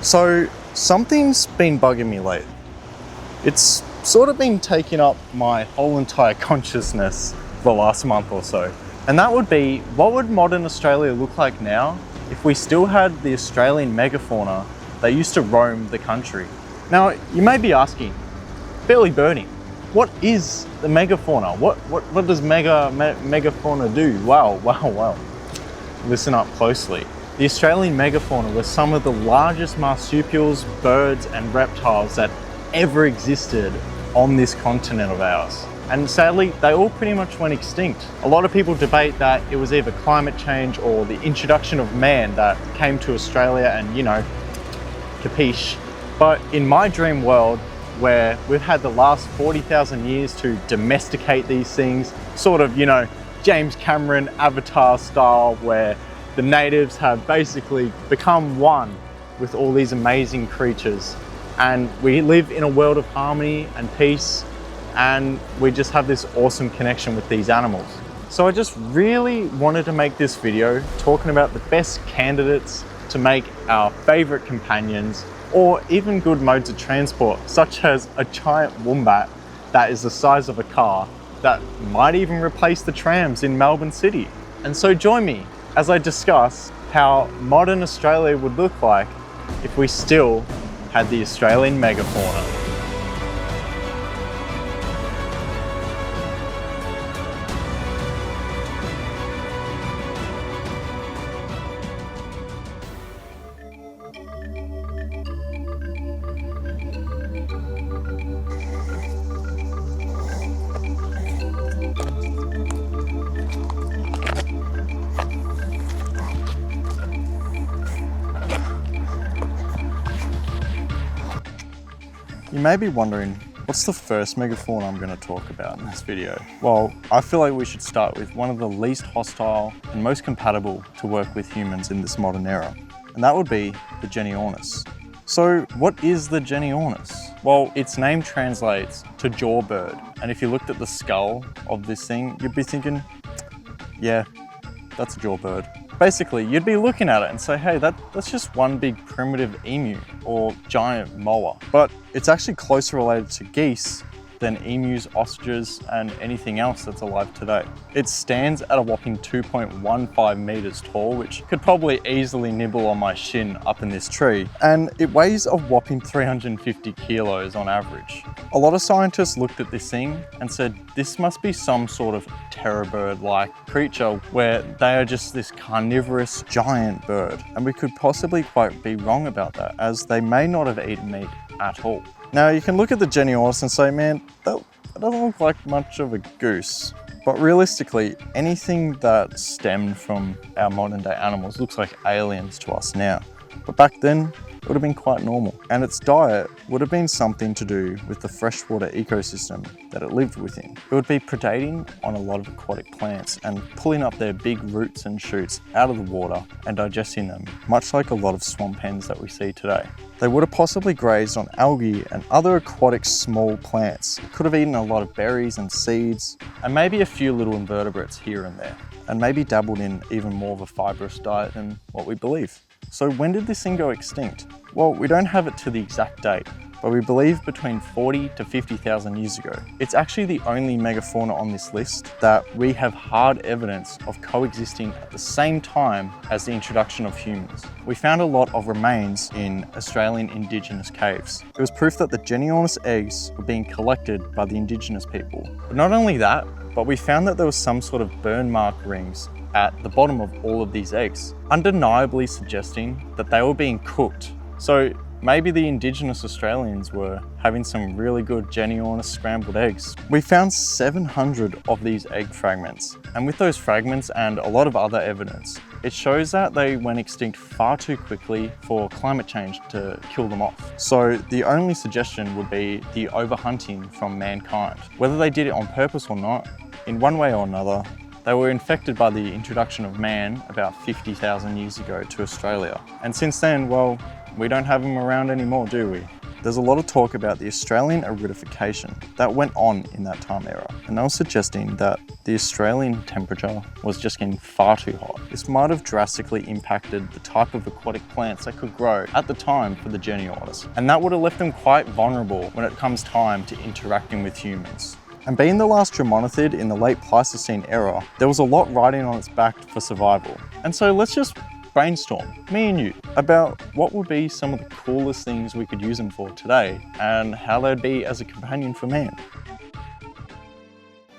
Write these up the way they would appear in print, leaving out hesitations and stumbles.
So something's been bugging me lately. It's sort of been taking up my whole entire consciousness for the last month or so. And that would be, what would modern Australia look like now if we still had the Australian megafauna that used to roam the country? Now, you may be asking, Billy Birdie, what is the megafauna? What does megafauna do? Wow. Listen up closely. The Australian megafauna were some of the largest marsupials, birds and reptiles that ever existed on this continent of ours. And sadly, they all pretty much went extinct. A lot of people debate that it was either climate change or the introduction of man that came to Australia and, capiche. But in my dream world, where we've had the last 40,000 years to domesticate these things, sort of, James Cameron Avatar style, where the natives have basically become one with all these amazing creatures. And we live in a world of harmony and peace, and we just have this awesome connection with these animals. So I just really wanted to make this video talking about the best candidates to make our favorite companions, or even good modes of transport, such as a giant wombat that is the size of a car that might even replace the trams in Melbourne City. And so join me as I discuss how modern Australia would look like if we still had the Australian megafauna. You may be wondering, what's the first megafauna I'm going to talk about in this video? Well, I feel like we should start with one of the least hostile and most compatible to work with humans in this modern era, and that would be the Genyornis. So what is the Genyornis? Well, its name translates to jawbird, and if you looked at the skull of this thing, you'd be thinking, yeah, that's a jawbird. Basically, you'd be looking at it and say, hey, that's just one big primitive emu or giant moa. But it's actually closer related to geese than emus, ostriches, and anything else that's alive today. It stands at a whopping 2.15 meters tall, which could probably easily nibble on my shin up in this tree. And it weighs a whopping 350 kilos on average. A lot of scientists looked at this thing and said, this must be some sort of terror bird-like creature where they are just this carnivorous giant bird. And we could possibly quite be wrong about that, as they may not have eaten meat at all. Now you can look at the Genyornis and say, man, that doesn't look like much of a goose. But realistically, anything that stemmed from our modern day animals looks like aliens to us now. But back then, it would have been quite normal. And its diet would have been something to do with the freshwater ecosystem that it lived within. It would be predating on a lot of aquatic plants and pulling up their big roots and shoots out of the water and digesting them, much like a lot of swamp hens that we see today. They would have possibly grazed on algae and other aquatic small plants. It could have eaten a lot of berries and seeds, and maybe a few little invertebrates here and there, and maybe dabbled in even more of a fibrous diet than what we believe. So when did this thing go extinct? Well, we don't have it to the exact date, but we believe between 40 to 50,000 years ago. It's actually the only megafauna on this list that we have hard evidence of coexisting at the same time as the introduction of humans. We found a lot of remains in Australian indigenous caves. It was proof that the Genyornis eggs were being collected by the indigenous people. But not only that, but we found that there was some sort of burn mark rings at the bottom of all of these eggs, undeniably suggesting that they were being cooked. So maybe the indigenous Australians were having some really good Genyornis scrambled eggs. We found 700 of these egg fragments, and with those fragments and a lot of other evidence, it shows that they went extinct far too quickly for climate change to kill them off. So the only suggestion would be the overhunting from mankind. Whether they did it on purpose or not, in one way or another, they were infected by the introduction of man about 50,000 years ago to Australia. And since then, well, we don't have them around anymore, do we? there's a lot of talk about the Australian aridification that went on in that time era, and they were suggesting that the Australian temperature was just getting far too hot. This might have drastically impacted the type of aquatic plants that could grow at the time for the Genyornis, and that would have left them quite vulnerable when it comes time to interacting with humans. And being the last tremonithid in the late Pleistocene era, there was a lot riding on its back for survival. And so let's just brainstorm, me and you, about what would be some of the coolest things we could use them for today and how they'd be as a companion for man.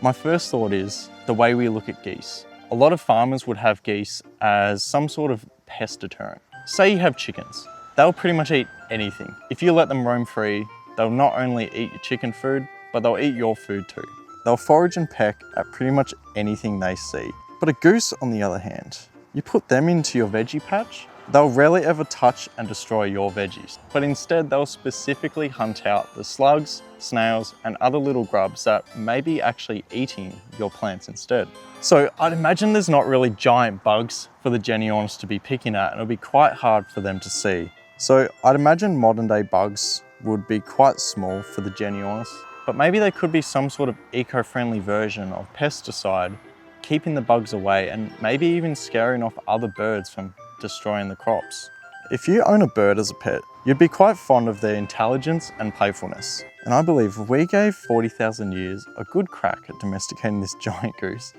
My first thought is the way we look at geese. A lot of farmers would have geese as some sort of pest deterrent. Say you have chickens, they'll pretty much eat anything. If you let them roam free, they'll not only eat your chicken food, but they'll eat your food too. They'll forage and peck at pretty much anything they see. But a goose, on the other hand, you put them into your veggie patch, they'll rarely ever touch and destroy your veggies, but instead they'll specifically hunt out the slugs, snails, and other little grubs that may be actually eating your plants instead. So I'd imagine there's not really giant bugs for the Genyornis to be picking at, and it'll be quite hard for them to see. So I'd imagine modern day bugs would be quite small for the Genyornis, but maybe they could be some sort of eco-friendly version of pesticide, keeping the bugs away and maybe even scaring off other birds from destroying the crops. If you own a bird as a pet, you'd be quite fond of their intelligence and playfulness. And I believe if we gave 40,000 years a good crack at domesticating this giant goose,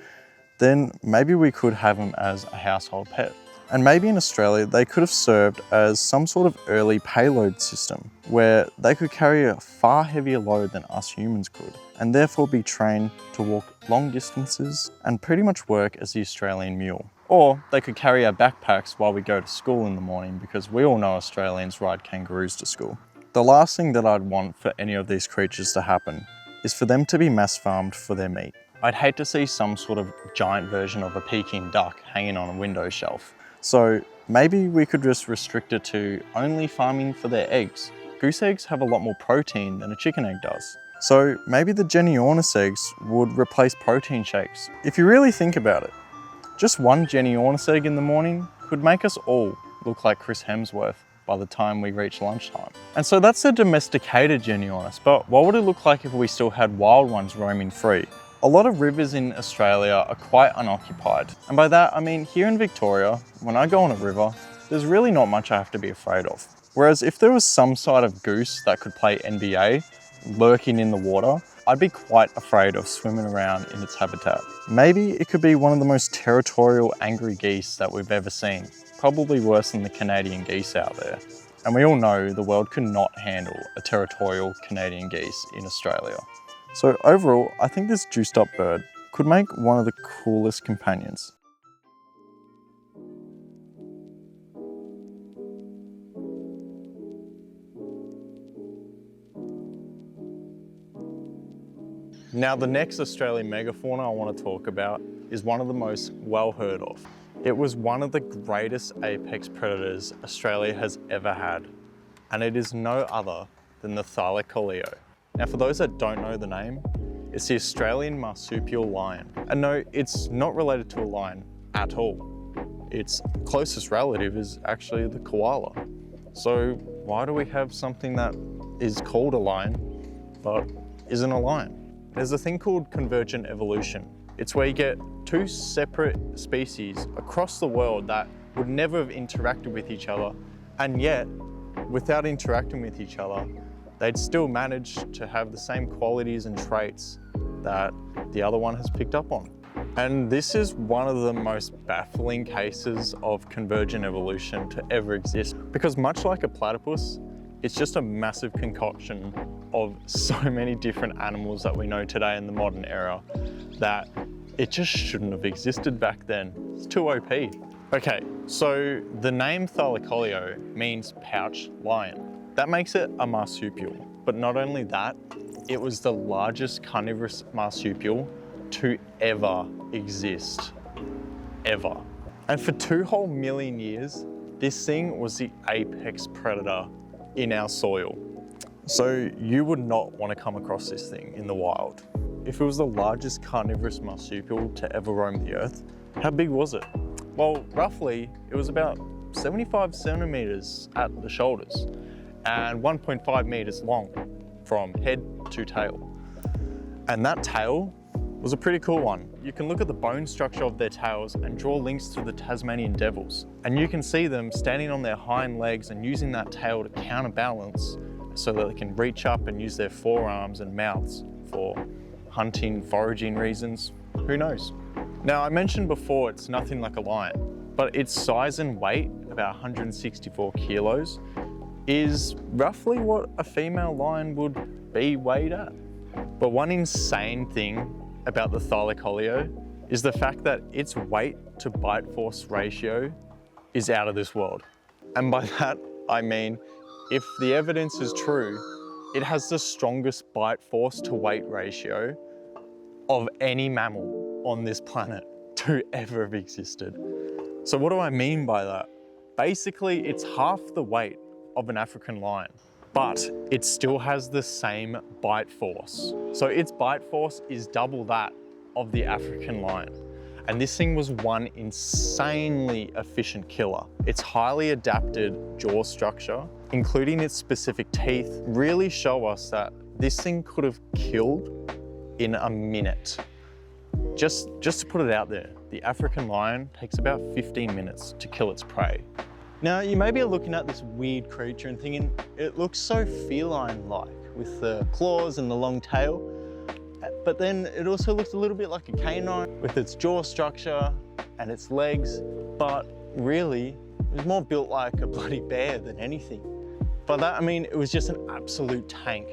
then maybe we could have them as a household pet. And maybe in Australia, they could have served as some sort of early payload system where they could carry a far heavier load than us humans could, and therefore be trained to walk long distances and pretty much work as the Australian mule. Or they could carry our backpacks while we go to school in the morning, because we all know Australians ride kangaroos to school. The last thing that I'd want for any of these creatures to happen is for them to be mass farmed for their meat. I'd hate to see some sort of giant version of a Peking duck hanging on a window shelf. So maybe we could just restrict it to only farming for their eggs. Goose eggs have a lot more protein than a chicken egg does. So maybe the Genyornis eggs would replace protein shakes. If you really think about it, just one Genyornis egg in the morning could make us all look like Chris Hemsworth by the time we reach lunchtime. And so that's a domesticated Genyornis, but what would it look like if we still had wild ones roaming free? A lot of rivers in Australia are quite unoccupied. And by that, I mean here in Victoria, when I go on a river, there's really not much I have to be afraid of. Whereas if there was some sort of goose that could play NBA lurking in the water, I'd be quite afraid of swimming around in its habitat. Maybe it could be one of the most territorial, angry geese that we've ever seen. Probably worse than the Canadian geese out there. And we all know the world could not handle a territorial Canadian geese in Australia. So overall, I think this juiced up bird could make one of the coolest companions. Now the next Australian megafauna I want to talk about is one of the most well heard of. It was one of the greatest apex predators Australia has ever had, and it is no other than the Thylacoleo. Now for those that don't know the name, it's the Australian marsupial lion. And no, it's not related to a lion at all. Its closest relative is actually the koala. So why do we have something that is called a lion, but isn't a lion? There's a thing called convergent evolution. It's where you get two separate species across the world that would never have interacted with each other, and yet, without interacting with each other, they'd still manage to have the same qualities and traits that the other one has picked up on. And this is one of the most baffling cases of convergent evolution to ever exist, because much like a platypus, it's just a massive concoction of so many different animals that we know today in the modern era that it just shouldn't have existed back then. It's too OP. Okay, so the name Thylacoleo means pouched lion. That makes it a marsupial, but not only that, it was the largest carnivorous marsupial to ever exist, ever. And for 2 whole million years, this thing was the apex predator in our soil. So you would not want to come across this thing in the wild. If it was the largest carnivorous marsupial to ever roam the earth, how big was it? Well, roughly, it was about 75 centimeters at the shoulders. and 1.5 meters long from head to tail. And that tail was a pretty cool one. You can look at the bone structure of their tails and draw links to the Tasmanian devils. And you can see them standing on their hind legs and using that tail to counterbalance so that they can reach up and use their forearms and mouths for hunting, foraging reasons, who knows. Now, I mentioned before it's nothing like a lion, but its size and weight, about 164 kilos, is roughly what a female lion would be weighed at. But one insane thing about the Thylacoleo is the fact that its weight to bite force ratio is out of this world. And by that, I mean, if the evidence is true, it has the strongest bite force to weight ratio of any mammal on this planet to ever have existed. So what do I mean by that? Basically, it's half the weight of an African lion, but it still has the same bite force. So its bite force is double that of the African lion. And this thing was one insanely efficient killer. Its highly adapted jaw structure, including its specific teeth, really show us that this thing could have killed in a minute. Just to put it out there, the African lion takes about 15 minutes to kill its prey. Now, you may be looking at this weird creature and thinking, it looks so feline-like with the claws and the long tail, but then it also looks a little bit like a canine with its jaw structure and its legs, but really, it was more built like a bloody bear than anything. By that, I mean, it was just an absolute tank,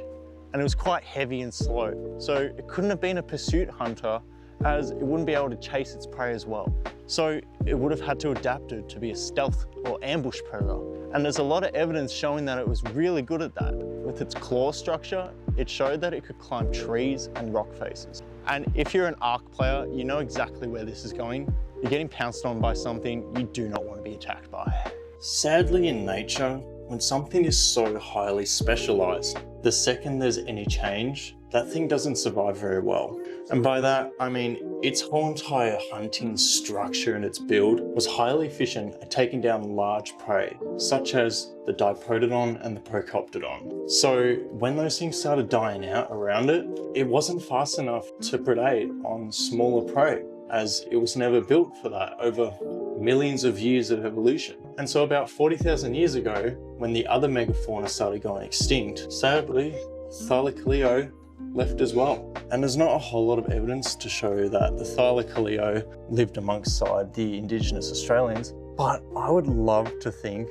and it was quite heavy and slow. So it couldn't have been a pursuit hunter, as it wouldn't be able to chase its prey as well. So it would have had to adapt it to be a stealth or ambush predator. And there's a lot of evidence showing that it was really good at that. With its claw structure, it showed that it could climb trees and rock faces. And if you're an Ark player, you know exactly where this is going. You're getting pounced on by something you do not want to be attacked by. Sadly, in nature, when something is so highly specialized, the second there's any change, that thing doesn't survive very well. And by that, I mean its whole entire hunting structure and its build was highly efficient at taking down large prey, such as the Diprotodon and the Procoptodon. So when those things started dying out around it, it wasn't fast enough to predate on smaller prey, as it was never built for that over millions of years of evolution. And so about 40,000 years ago, when the other Megafauna started going extinct, sadly, Thylacoleo left as well. And there's not a whole lot of evidence to show that the Thylacoleo lived alongside the Indigenous Australians, but I would love to think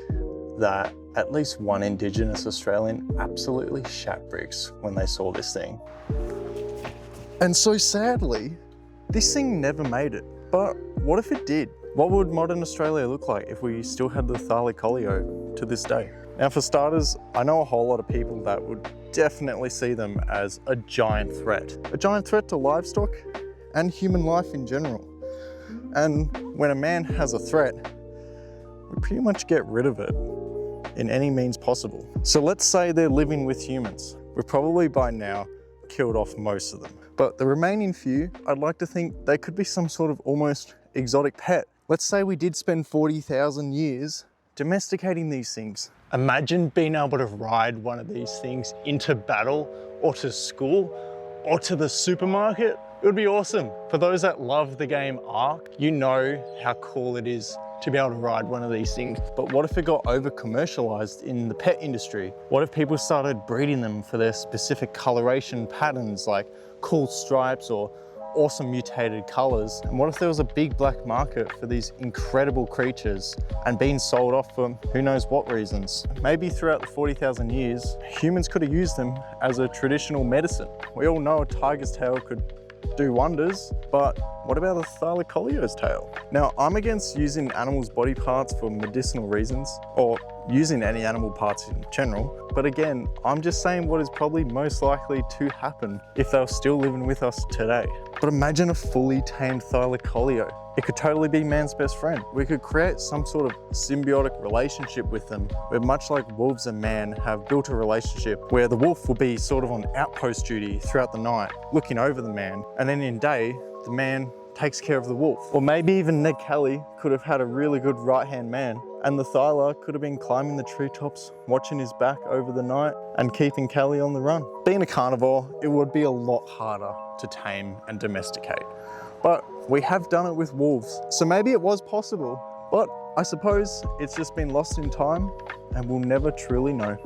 that at least one Indigenous Australian absolutely shat bricks when they saw this thing. And so sadly, this thing never made it. But what if it did? What would modern Australia look like if we still had the Thylacoleo to this day? Now, for starters, I know a whole lot of people that would definitely see them as a giant threat. A giant threat to livestock and human life in general. And when a man has a threat, we pretty much get rid of it in any means possible. So let's say they're living with humans. We've probably by now killed off most of them. But the remaining few, I'd like to think they could be some sort of almost exotic pet. Let's say we did spend 40,000 years domesticating these things. Imagine being able to ride one of these things into battle or to school or to the supermarket. It would be awesome. For those that love the game Ark, you know how cool it is to be able to ride one of these things. But what if it got over commercialized in the pet industry? What if people started breeding them for their specific coloration patterns, like cool stripes or awesome mutated colors? And what if there was a big black market for these incredible creatures and being sold off for who knows what reasons? Maybe throughout the 40,000 years, humans could have used them as a traditional medicine. We all know a tiger's tail could do wonders, but what about the Thylacoleo's tail? Now, I'm against using animals' body parts for medicinal reasons, or using any animal parts in general. But again, I'm just saying what is probably most likely to happen if they were still living with us today. But imagine a fully tamed Thylacoleo. It could totally be man's best friend. We could create some sort of symbiotic relationship with them, where much like wolves and man have built a relationship where the wolf will be sort of on outpost duty throughout the night, looking over the man, and then in day, the man takes care of the wolf. Or maybe even Ned Kelly could have had a really good right-hand man And the Thyla could have been climbing the treetops, watching his back over the night and keeping Callie on the run. Being a carnivore, it would be a lot harder to tame and domesticate. But we have done it with wolves, so maybe it was possible. But I suppose it's just been lost in time and we'll never truly know.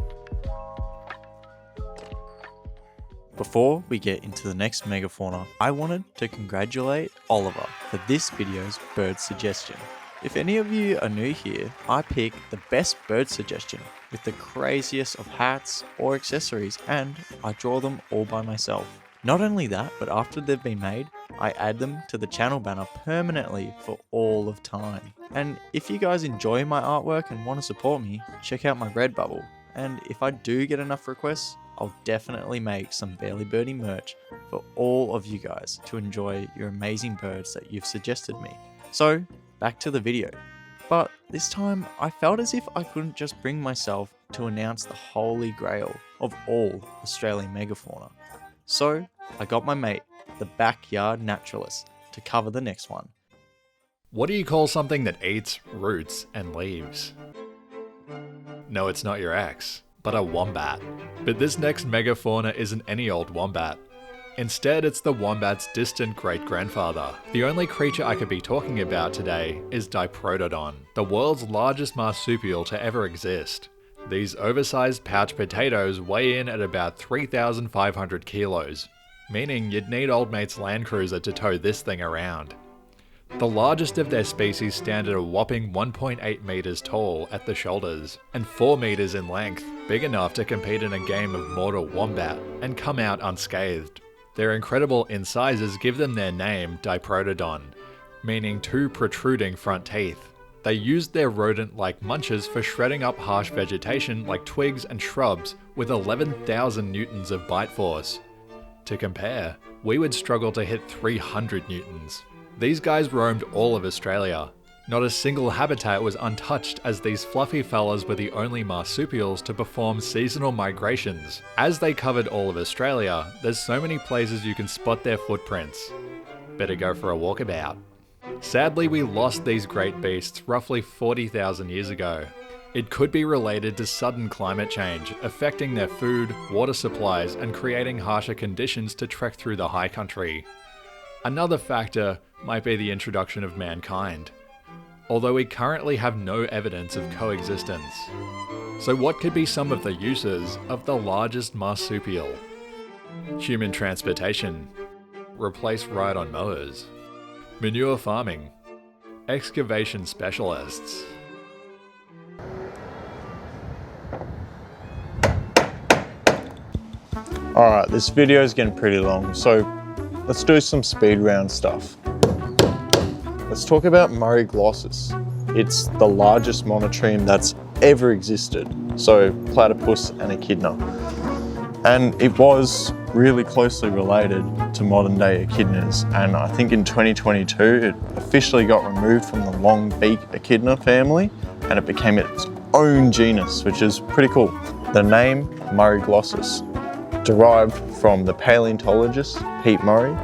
Before we get into the next megafauna, I wanted to congratulate Oliver for this video's bird suggestion. If any of you are new here, I pick the best bird suggestion with the craziest of hats or accessories, and I draw them all by myself. Not only that, but after they've been made, I add them to the channel banner permanently for all of time. And if you guys enjoy my artwork and want to support me, check out my Redbubble. And if I do get enough requests, I'll definitely make some Barely Birdie merch for all of you guys to enjoy your amazing birds that you've suggested me. So, back to the video. But this time, I felt as if I couldn't just bring myself to announce the holy grail of all Australian megafauna. So, I got my mate, the Backyard Naturalist, to cover the next one. What do you call something that eats roots and leaves? No, it's not your ex, but a wombat. But this next megafauna isn't any old wombat. Instead, it's the wombat's distant great-grandfather. The only creature I could be talking about today is Diprotodon, the world's largest marsupial to ever exist. These oversized pouch potatoes weigh in at about 3,500 kilos, meaning you'd need old mate's Land Cruiser to tow this thing around. The largest of their species stand at a whopping 1.8 meters tall at the shoulders, and 4 meters in length, big enough to compete in a game of Mortal Wombat and come out unscathed. Their incredible incisors give them their name Diprotodon, meaning two protruding front teeth. They used their rodent-like munchers for shredding up harsh vegetation like twigs and shrubs with 11,000 newtons of bite force. To compare, we would struggle to hit 300 newtons. These guys roamed all of Australia. Not a single habitat was untouched, as these fluffy fellas were the only marsupials to perform seasonal migrations. As they covered all of Australia, there's so many places you can spot their footprints. Better go for a walkabout. Sadly, we lost these great beasts roughly 40,000 years ago. It could be related to sudden climate change, affecting their food, water supplies, and creating harsher conditions to trek through the high country. Another factor might be the introduction of mankind, although we currently have no evidence of coexistence. So what could be some of the uses of the largest marsupial? Human transportation. Replace ride-on mowers. Manure farming. Excavation specialists. Alright, this video is getting pretty long, so let's do some speed round stuff. Let's talk about Meiolania. It's the largest monotreme that's ever existed, so platypus and echidna. And it was really closely related to modern day echidnas, and I think in 2022 it officially got removed from the long beak echidna family and it became its own genus, which is pretty cool. The name Meiolania derived from the paleontologist Pete Murray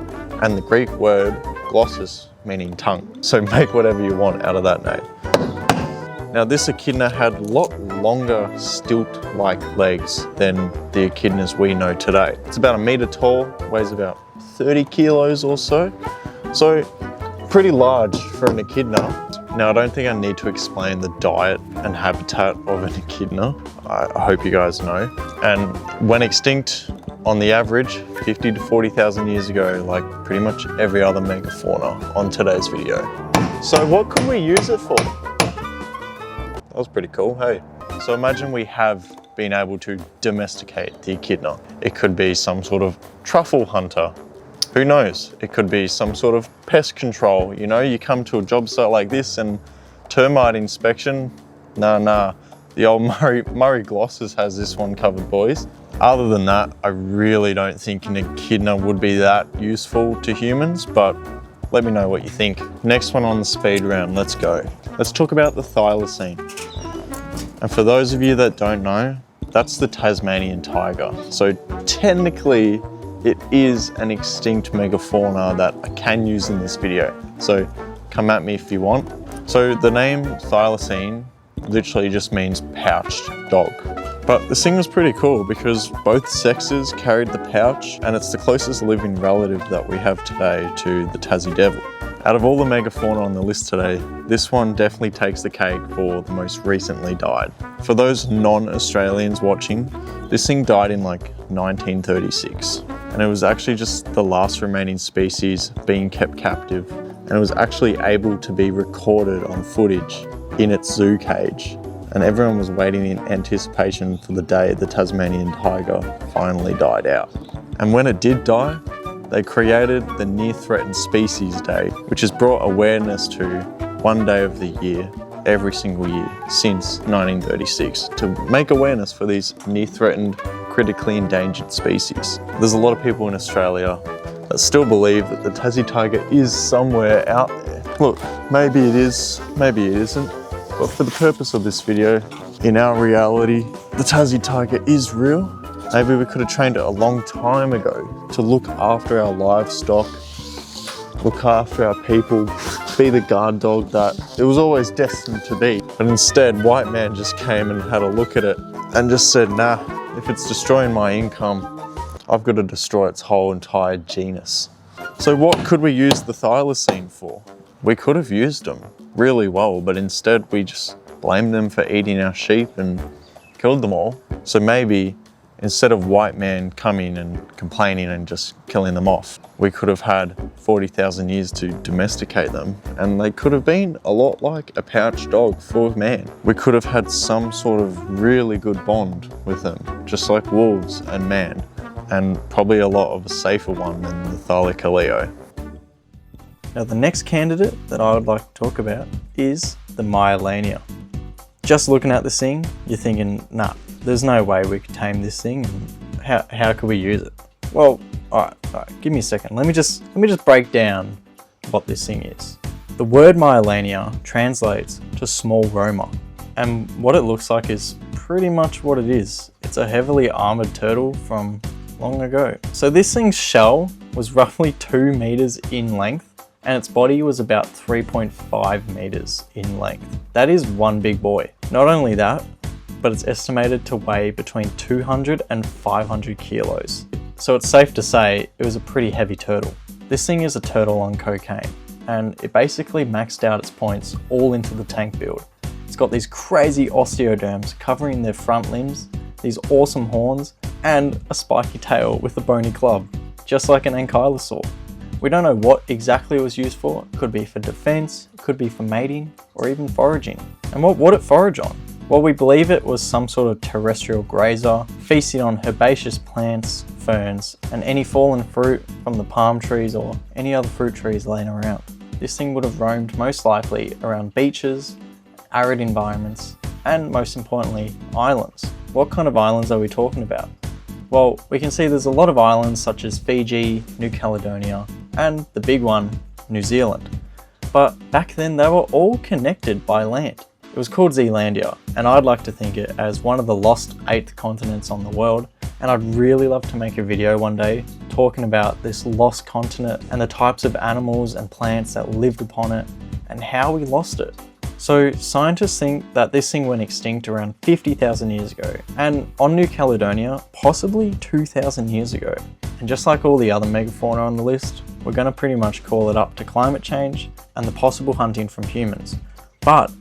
and the Greek word glossus, meaning tongue. So make whatever you want out of that name. Now this echidna had a lot longer stilt-like legs than the echidnas we know today. It's about 1 meter tall, weighs about 30 kilos or so. So pretty large for an echidna. Now I don't think I need to explain the diet and habitat of an echidna. I hope you guys know. And when extinct, on the average, 50 to 40,000 years ago, like pretty much every other megafauna on today's video. So what could we use it for? That was pretty cool, hey? So imagine we have been able to domesticate the echidna. It could be some sort of truffle hunter. Who knows? It could be some sort of pest control. You know, you come to a job site like this and termite inspection, nah. The old Meiolania has this one covered, boys. Other than that, I really don't think an echidna would be that useful to humans, but let me know what you think. Next one on the speed round, let's go. Let's talk about the thylacine. And for those of you that don't know, that's the Tasmanian tiger. So technically, it is an extinct megafauna that I can use in this video. So come at me if you want. So the name thylacine literally just means pouched dog. But this thing was pretty cool because both sexes carried the pouch, and it's the closest living relative that we have today to the Tassie devil. Out of all the megafauna on the list today, this one definitely takes the cake for the most recently died. For those non-Australians watching, this thing died in like 1936, and it was actually just the last remaining species being kept captive, and it was actually able to be recorded on footage in its zoo cage. And everyone was waiting in anticipation for the day the Tasmanian tiger finally died out. And when it did die, they created the Near Threatened Species Day, which has brought awareness to one day of the year, every single year since 1936, to make awareness for these near threatened, critically endangered species. There's a lot of people in Australia that still believe that the Tassie tiger is somewhere out there. Look, maybe it is, maybe it isn't. But for the purpose of this video, in our reality, the Tassie tiger is real. Maybe we could have trained it a long time ago to look after our livestock, look after our people, be the guard dog that it was always destined to be. But instead, white man just came and had a look at it and just said, nah, if it's destroying my income, I've got to destroy its whole entire genus. So what could we use the thylacine for? We could have used them really well, but instead we just blamed them for eating our sheep and killed them all. So maybe instead of white man coming and complaining and just killing them off, we could have had 40,000 years to domesticate them, and they could have been a lot like a pouched dog for man. We could have had some sort of really good bond with them, just like wolves and man, and probably a lot of a safer one than the Thylacoleo. Now the next candidate that I would like to talk about is the Meiolania. Just looking at this thing, you're thinking, nah, there's no way we could tame this thing. How could we use it? Well, all right, give me a second. Let me just break down what this thing is. The word Meiolania translates to small roamer, and what it looks like is pretty much what it is. It's a heavily armored turtle from long ago. So this thing's shell was roughly 2 meters in length, and its body was about 3.5 meters in length. That is one big boy. Not only that, but it's estimated to weigh between 200 and 500 kilos. So it's safe to say it was a pretty heavy turtle. This thing is a turtle on cocaine, and it basically maxed out its points all into the tank build. It's got these crazy osteoderms covering their front limbs, these awesome horns, and a spiky tail with a bony club, just like an ankylosaur. We don't know what exactly it was used for. It could be for defense, it could be for mating, or even foraging. And what would it forage on? Well, we believe it was some sort of terrestrial grazer, feasting on herbaceous plants, ferns, and any fallen fruit from the palm trees or any other fruit trees laying around. This thing would have roamed most likely around beaches, arid environments, and most importantly, islands. What kind of islands are we talking about? Well, we can see there's a lot of islands such as Fiji, New Caledonia, and the big one, New Zealand. But back then they were all connected by land. It was called Zealandia, and I'd like to think it as one of the lost 8th continents on the world, and I'd really love to make a video one day talking about this lost continent and the types of animals and plants that lived upon it and how we lost it. So scientists think that this thing went extinct around 50,000 years ago, and on New Caledonia, possibly 2,000 years ago. And just like all the other megafauna on the list, we're going to pretty much call it up to climate change and the possible hunting from humans. But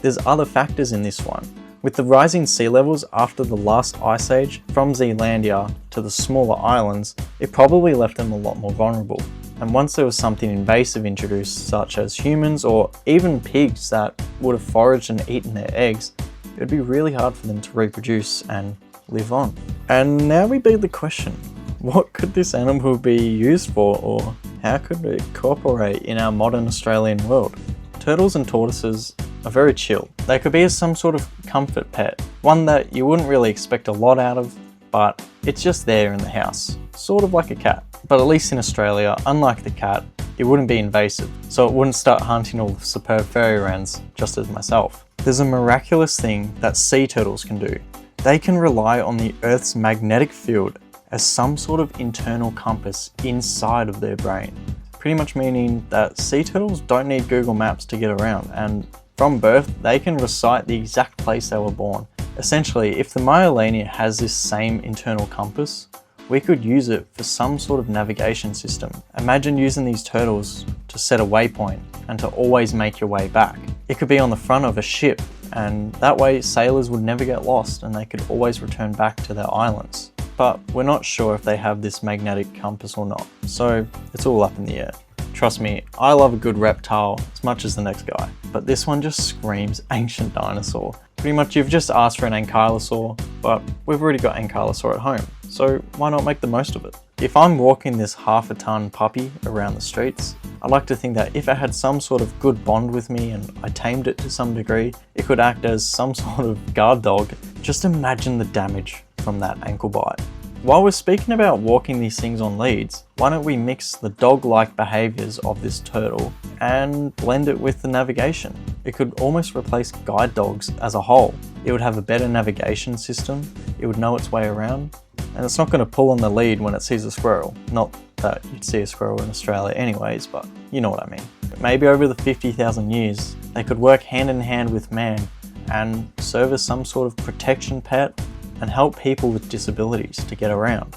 there's other factors in this one. With the rising sea levels after the last ice age from Zealandia to the smaller islands, it probably left them a lot more vulnerable. And once there was something invasive introduced, such as humans or even pigs that would have foraged and eaten their eggs, it would be really hard for them to reproduce and live on. And now we beat the question, what could this animal be used for, or how could it cooperate in our modern Australian world? Turtles and tortoises are very chill. They could be as some sort of comfort pet, one that you wouldn't really expect a lot out of, but it's just there in the house, sort of like a cat. But at least in Australia, unlike the cat, it wouldn't be invasive, so it wouldn't start hunting all the superb fairy wrens, just as myself. There's a miraculous thing that sea turtles can do. They can rely on the Earth's magnetic field as some sort of internal compass inside of their brain. Pretty much meaning that sea turtles don't need Google Maps to get around, and From birth, they can recite the exact place they were born. Essentially, if the Meiolania has this same internal compass, we could use it for some sort of navigation system. Imagine using these turtles to set a waypoint and to always make your way back. It could be on the front of a ship, and that way sailors would never get lost and they could always return back to their islands. But we're not sure if they have this magnetic compass or not, so it's all up in the air. Trust me, I love a good reptile as much as the next guy, but this one just screams ancient dinosaur. Pretty much you've just asked for an ankylosaur, but we've already got ankylosaur at home, so why not make the most of it? If I'm walking this half a ton puppy around the streets, I like to think that if it had some sort of good bond with me and I tamed it to some degree, it could act as some sort of guard dog. Just imagine the damage from that ankle bite. While we're speaking about walking these things on leads, why don't we mix the dog-like behaviors of this turtle and blend it with the navigation? It could almost replace guide dogs as a whole. It would have a better navigation system, it would know its way around, and it's not going to pull on the lead when it sees a squirrel. Not that you'd see a squirrel in Australia anyways, but you know what I mean. Maybe over the 50,000 years, they could work hand in hand with man and serve as some sort of protection pet and help people with disabilities to get around.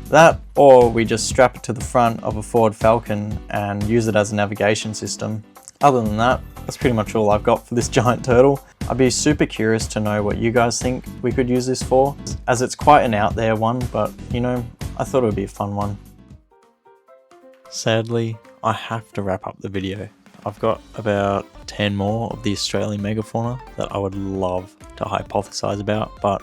That, or we just strap it to the front of a Ford Falcon and use it as a navigation system. Other than that, that's pretty much all I've got for this giant turtle. I'd be super curious to know what you guys think we could use this for, as it's quite an out there one, but you know, I thought it would be a fun one. Sadly, I have to wrap up the video. I've got about 10 more of the Australian megafauna that I would love to hypothesize about, but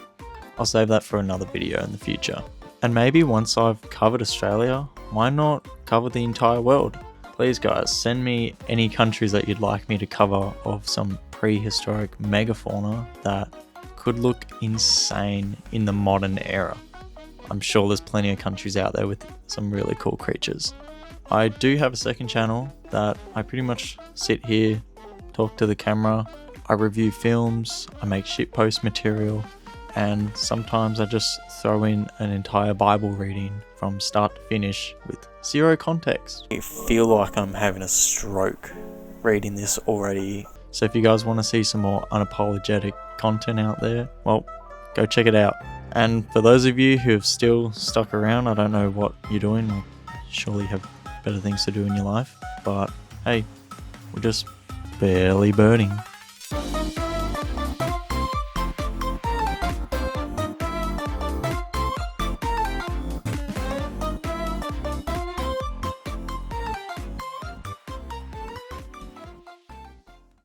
I'll save that for another video in the future. And maybe once I've covered Australia, why not cover the entire world? Please guys, send me any countries that you'd like me to cover of some prehistoric megafauna that could look insane in the modern era. I'm sure there's plenty of countries out there with some really cool creatures. I do have a second channel that I pretty much sit here, talk to the camera, I review films, I make shitpost material, and sometimes I just throw in an entire Bible reading from start to finish with zero context. I feel like I'm having a stroke reading this already. So if you guys want to see some more unapologetic content out there, well, go check it out. And for those of you who have still stuck around, I don't know what you're doing, you surely have better things to do in your life, but hey, we're just barely birding.